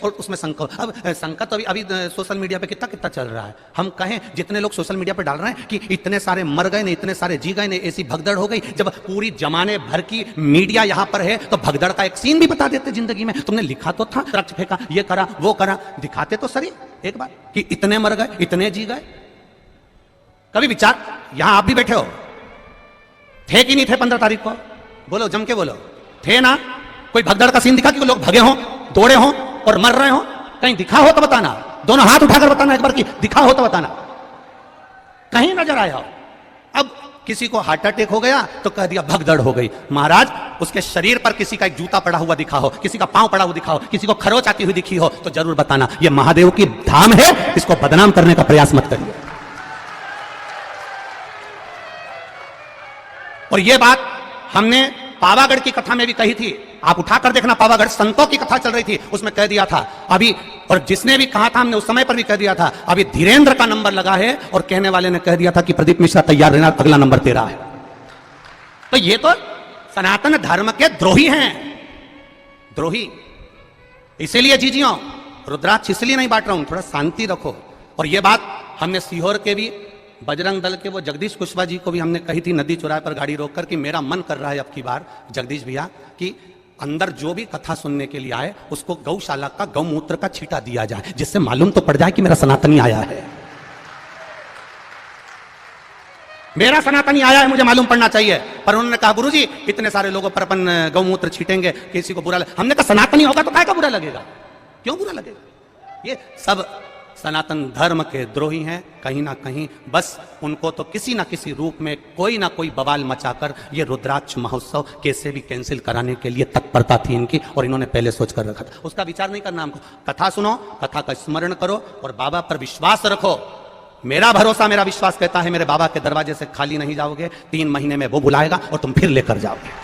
और उसमें संकट तो अभी सोशल मीडिया पे कितना चल रहा है। हम कहें जितने लोग सोशल मीडिया पे डाल रहे हैं कि इतने सारे मर गए ने, इतने सारे जी गए ने, ऐसी भगदड़ हो गई, जब पूरी जमाने भर की मीडिया यहां पर है तो भगदड़ का एक सीन भी बता देते जिंदगी में। तुमने लिखा तो था, ट्रक फेंका, ये करा वो करा, दिखाते तो सही एक बार कि इतने मर गए, इतने जी गए। कभी विचार, यहां आप भी बैठे हो, थे कि नहीं थे 15 तारीख को? बोलो, जम के बोलो, थे ना? कोई भगदड़ का सीन दिखा कि लोग भगे हों, दौड़े हों और मर रहे हों? कहीं दिखा हो तो बताना, दोनों हाथ उठाकर बताना एक बार कि दिखा हो तो बताना, कहीं नजर आया हो। अब किसी को हार्ट अटैक हो गया तो कह दिया भगदड़ हो गई। महाराज, उसके शरीर पर किसी का एक जूता पड़ा हुआ दिखा हो, किसी का पांव पड़ा हुआ दिखा हो, किसी को खरोच आती हुई दिखी हो तो जरूर बताना। यह महादेव की धाम है, इसको बदनाम करने का प्रयास मत करिए। और यह बात हमने पावागढ़ की कथा में भी कही थी, आप उठाकर देखना, पावागढ़ संतों की कथा चल रही थी, उसमें कह दिया था अभी, और जिसने भी कहा था हमने उस समय पर भी कह दिया था, अभी धीरेन्द्र का नंबर लगा है और कहने वाले ने कह दिया था कि प्रदीप मिश्रा तैयार रहना, अगला नंबर तेरा है। तो ये तो सनातन धर्म के द्रोही हैं, द्रोही। इसीलिए जीजियों, रुद्राक्ष इसलिए नहीं बांट रहा हूं, थोड़ा शांति रखो। और ये बात हमने सीहोर के भी बजरंग दल के वो जगदीश कुशवाहा जी को भी हमने कही थी नदी चौराहे पर गाड़ी रोककर कि मेरा मन कर रहा है अब की बार जगदीश भैया कि अंदर जो भी कथा सुनने के लिए आए उसको गौशाला का गौमूत्र का छींटा दिया जाए, जिससे मालूम तो पड़ जाए कि मेरा सनातनी आया है, मेरा सनातनी आया है, मुझे मालूम पड़ना चाहिए। पर उन्होंने कहा गुरुजी इतने सारे लोगों पर अपन गौमूत्र छीटेंगे, किसी को बुरा लगे। हमने कहा सनातनी होगा तो काय का बुरा लगेगा, क्यों बुरा लगेगा? ये सब सनातन धर्म के द्रोही हैं कहीं ना कहीं। बस उनको तो किसी ना किसी रूप में कोई ना कोई बवाल मचाकर ये रुद्राक्ष महोत्सव कैसे भी कैंसिल कराने के लिए तत्परता थी इनकी, और इन्होंने पहले सोच कर रखा था। उसका विचार नहीं करना हमको। कथा सुनो, कथा का स्मरण करो और बाबा पर विश्वास रखो। मेरा भरोसा, मेरा विश्वास कहता है मेरे बाबा के दरवाजे से खाली नहीं जाओगे, 3 महीने में वो बुलाएगा और तुम फिर लेकर जाओगे।